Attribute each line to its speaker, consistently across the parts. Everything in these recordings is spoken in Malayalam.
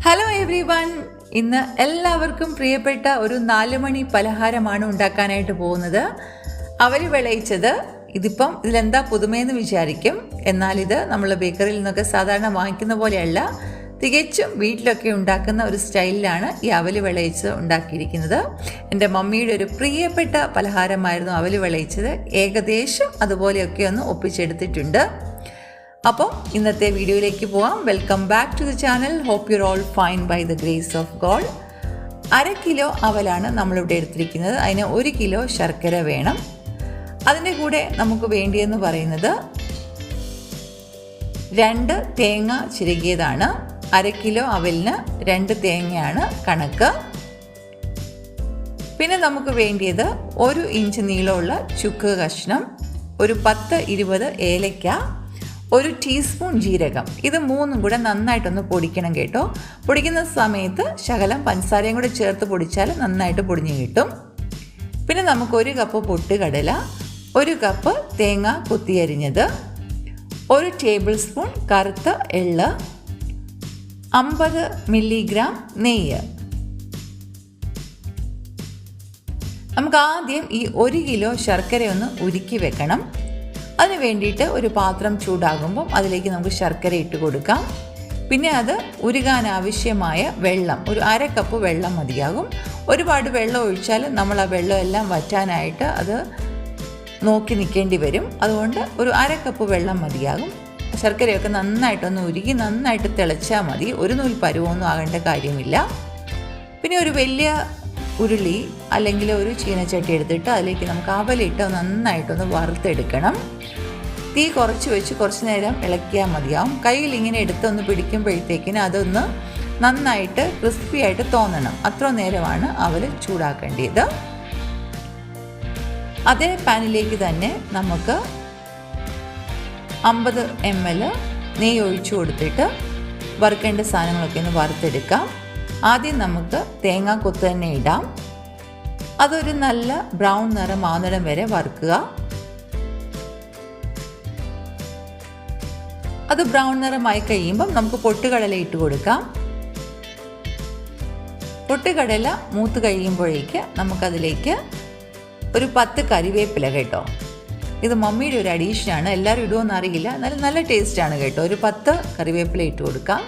Speaker 1: Hello every one. ഇന്ന് എല്ലാവർക്കും പ്രിയപ്പെട്ട ഒരു 4 മണി പലഹാരമാണ് ഉണ്ടാക്കാനായിട്ട് പോകുന്നത്. അവൽ വിളയിച്ചത്. ഇതിലെന്താ പുതുമയെന്ന് വിചാരിക്കും. എന്നാൽ ഇത് നമ്മൾ ബേക്കറിയിൽ നിന്നൊക്കെ സാധാരണ വാങ്ങിക്കുന്ന പോലെയല്ല, തികച്ചും വീട്ടിലൊക്കെ ഉണ്ടാക്കുന്ന ഒരു സ്റ്റൈലിലാണ് ഈ അവൽ വിളയിച്ച് ഉണ്ടാക്കിയിരിക്കുന്നത്. എൻ്റെ മമ്മിയുടെ ഒരു പ്രിയപ്പെട്ട പലഹാരമായിരുന്നു അവൽ വിളയിച്ചത്. ഏകദേശം അതുപോലെയൊക്കെ ഒന്ന് ഒപ്പിച്ചെടുത്തിട്ടുണ്ട്. അപ്പോൾ ഇന്നത്തെ വീഡിയോയിലേക്ക് പോകാം. Welcome back to the channel. Hope you all fine by the grace of God. 1/2 kilo അവലാണ് നമ്മളിവിടെ എടുത്തിരിക്കുന്നത്. അതിന് 1 കിലോ ശർക്കര വേണം. അതിൻ്റെ കൂടെ നമുക്ക് വേണ്ടിയെന്ന് പറയുന്നത് 2 തേങ്ങ ചിരകിയതാണ്. 1/2 കിലോ അവലിന് 2 തേങ്ങയാണ് കണക്ക്. പിന്നെ നമുക്ക് വേണ്ടിയത് 1 ഇഞ്ച് നീളമുള്ള ചുക്ക് കഷ്ണം, ഒരു 10-20 ഏലക്ക, 1 ടീസ്പൂൺ ജീരകം. ഇത് 3ഉം കൂടെ നന്നായിട്ടൊന്ന് പൊടിക്കണം കേട്ടോ. പൊടിക്കുന്ന സമയത്ത് ശകലം പഞ്ചസാരയും കൂടെ ചേർത്ത് പൊടിച്ചാൽ നന്നായിട്ട് പൊടിഞ്ഞു കിട്ടും. പിന്നെ നമുക്ക് 1 കപ്പ് പൊട്ടുകടല, 1 കപ്പ് തേങ്ങ കൊത്തിയരിഞ്ഞത്, 1 ടേബിൾ സ്പൂൺ കറുത്ത എള്ള്, 50 മില്ലിഗ്രാം നെയ്യ്. നമുക്ക് ആദ്യം ഈ 1 കിലോ ശർക്കരയൊന്ന് ഉരുക്കി വെക്കണം. അതിന് വേണ്ടിയിട്ട് ഒരു പാത്രം ചൂടാകുമ്പം അതിലേക്ക് നമുക്ക് ശർക്കര ഇട്ട് കൊടുക്കാം. പിന്നെ അത് ഉരുകാൻ ആവശ്യമായ വെള്ളം, ഒരു 1/2 കപ്പ് വെള്ളം മതിയാകും. ഒരുപാട് വെള്ളം ഒഴിച്ചാൽ നമ്മൾ ആ വെള്ളം എല്ലാം വറ്റാനായിട്ട് അത് നോക്കി നിൽക്കേണ്ടി വരും. അതുകൊണ്ട് ഒരു 1/2 കപ്പ് വെള്ളം മതിയാകും. ശർക്കരയൊക്കെ നന്നായിട്ടൊന്ന് ഉരുകി നന്നായിട്ട് തിളച്ചാൽ മതി. ഒരു നൂൽ പരുവൊന്നും ആകേണ്ട കാര്യമില്ല. പിന്നെ ഒരു വലിയ ഉരുളി അല്ലെങ്കിൽ ഒരു ചീനച്ചട്ടി എടുത്തിട്ട് അതിലേക്ക് നമുക്ക് അവലിട്ട് നന്നായിട്ടൊന്ന് വറുത്തെടുക്കണം. തീ കുറച്ച് വെച്ച് കുറച്ച് നേരം ഇളക്കിയാൽ മതിയാവും. കയ്യിൽ ഇങ്ങനെ എടുത്തൊന്ന് പിടിക്കുമ്പോഴത്തേക്കിന് അതൊന്ന് നന്നായിട്ട് ക്രിസ്പി ആയിട്ട് തോന്നണം. അത്ര നേരമാണ് അവൽ ചൂടാക്കേണ്ടത്. അതേ പാനിലേക്ക് തന്നെ നമുക്ക് 50 ml നെയ്യ് ഒഴിച്ചു കൊടുത്തിട്ട് വറുക്കേണ്ട സാധനങ്ങളൊക്കെ ഒന്ന് വറുത്തെടുക്കാം. ആദ്യം നമുക്ക് തേങ്ങ കൊത്ത് തന്നെ ഇടാം. അതൊരു നല്ല ബ്രൗൺ നിറം ആവുന്നിടം വരെ വറുക്കുക. അത് ബ്രൗൺ നിറമായി കഴിയുമ്പം നമുക്ക് പൊട്ടുകടല ഇട്ട് കൊടുക്കാം. പൊട്ടുകടല മൂത്ത് കഴിയുമ്പോഴേക്ക് നമുക്കതിലേക്ക് ഒരു 10 കറിവേപ്പില കേട്ടോ. ഇത് മമ്മിയുടെ ഒരു അഡീഷനാണ്. എല്ലാവരും ഇടുമെന്ന് അറിയില്ല, എന്നാലും നല്ല ടേസ്റ്റാണ് കേട്ടോ. ഒരു 10 കറിവേപ്പില ഇട്ട് കൊടുക്കാം.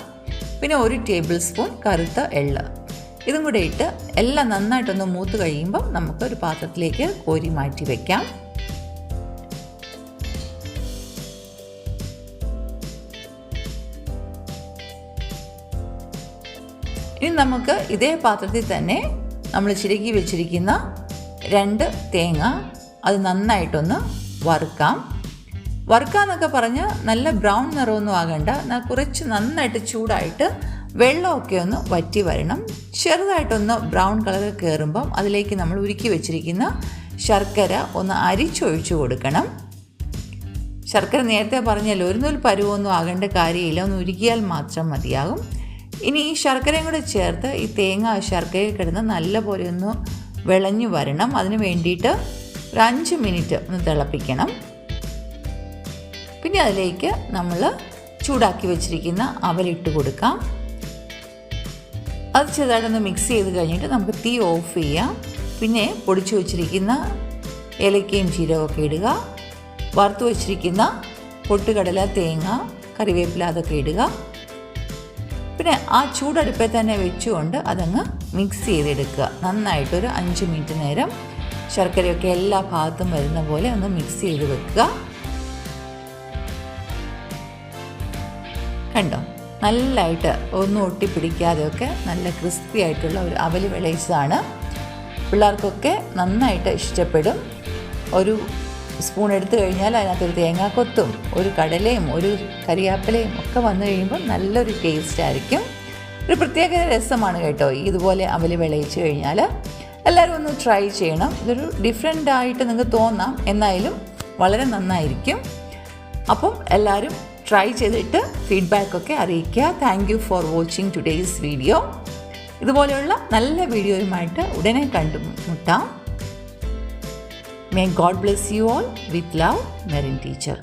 Speaker 1: പിന്നെ 1 ടേബിൾ സ്പൂൺ കറുത്ത എള്ള്. ഇതും കൂടെ ഇട്ട് എല്ലാം നന്നായിട്ടൊന്ന് മൂത്ത് കഴിയുമ്പം നമുക്ക് ഒരു പാത്രത്തിലേക്ക് കോരി മാറ്റി വയ്ക്കാം. ഇനി നമുക്ക് ഇതേ പാത്രത്തിൽ തന്നെ നമ്മൾ ചിരകി വെച്ചിരിക്കുന്ന 2 തേങ്ങ അത് നന്നായിട്ടൊന്ന് വറുക്കാം. വറുക്കാന്നൊക്കെ പറഞ്ഞാൽ നല്ല ബ്രൗൺ നിറമൊന്നും ആകണ്ട. കുറച്ച് നന്നായിട്ട് ചൂടായിട്ട് വെള്ളമൊക്കെ ഒന്ന് വറ്റി വരണം. ചെറുതായിട്ടൊന്ന് ബ്രൗൺ കളർ കയറുമ്പം അതിലേക്ക് നമ്മൾ ഉരുക്കി വെച്ചിരിക്കുന്ന ശർക്കര ഒന്ന് അരിച്ചൊഴിച്ചു കൊടുക്കണം. ശർക്കര നേരത്തെ പറഞ്ഞാൽ ഒരു നൂൽ പരുവൊന്നും ആകേണ്ട കാര്യമില്ല, ഒന്ന് ഉരുക്കിയാൽ മാത്രം മതിയാകും. ഇനി ഈ ശർക്കരയും കൂടെ ചേർത്ത് ഈ തേങ്ങ ശർക്കരയിൽ കിടന്ന് നല്ലപോലെ ഒന്ന് വിളഞ്ഞു വരണം. അതിന് വേണ്ടിയിട്ട് ഒരു 5 മിനിറ്റ് ഒന്ന് തിളപ്പിക്കണം. പിന്നെ അതിലേക്ക് നമ്മൾ ചൂടാക്കി വെച്ചിരിക്കുന്ന അവലിട്ട് കൊടുക്കാം. അത് ചെറുതായിട്ടൊന്ന് മിക്സ് ചെയ്ത് കഴിഞ്ഞിട്ട് നമുക്ക് തീ ഓഫ് ചെയ്യാം. പിന്നെ പൊടിച്ചു വെച്ചിരിക്കുന്ന ഏലക്കയും ജീരകമൊക്കെ ഇടുക. വറുത്ത് വെച്ചിരിക്കുന്ന പൊട്ടുകടല, തേങ്ങ, കറിവേപ്പില അതൊക്കെ ഇടുക. പിന്നെ ആ ചൂടടുപ്പിൽ തന്നെ വെച്ചുകൊണ്ട് അതങ്ങ് മിക്സ് ചെയ്തെടുക്കുക. നന്നായിട്ടൊരു 5 മിനിറ്റ് നേരം ശർക്കരയൊക്കെ എല്ലാ ഭാഗത്തും വരുന്ന പോലെ ഒന്ന് മിക്സ് ചെയ്ത് വെക്കുക. കണ്ടോ, നല്ലതായിട്ട് ഒന്നും ഒട്ടിപ്പിടിക്കാതെയൊക്കെ നല്ല ക്രിസ്പി ആയിട്ടുള്ള ഒരു അവൽ വിളയിച്ചതാണ്. പിള്ളേർക്കൊക്കെ നന്നായിട്ട് ഇഷ്ടപ്പെടും. ഒരു സ്പൂൺ എടുത്തു കഴിഞ്ഞാൽ അതിനകത്തൊരു തേങ്ങാക്കൊത്തും ഒരു കടലയും ഒരു കരിയാപ്പിലയും ഒക്കെ വന്നു കഴിയുമ്പോൾ നല്ലൊരു ടേസ്റ്റ് ആയിരിക്കും. ഒരു പ്രത്യേക രസമാണ് കേട്ടോ ഇതുപോലെ അവൽ വിളയിച്ച് കഴിഞ്ഞാൽ. എല്ലാവരും ഒന്ന് ട്രൈ ചെയ്യണം. ഇതൊരു ഡിഫറെൻ്റ് ആയിട്ട് നിങ്ങൾക്ക് തോന്നാം, എന്നാലും വളരെ നന്നായിരിക്കും. അപ്പം എല്ലാവരും ട്രൈ ചെയ്തിട്ട് ഫീഡ്ബാക്കൊക്കെ അറിയിക്കുക. Thank you for watching today's video. ഇതുപോലെയുള്ള നല്ല വീഡിയോയുമായിട്ട് ഉടനെ കണ്ടുമുട്ടാം. May God bless you all. With love, Merin teacher.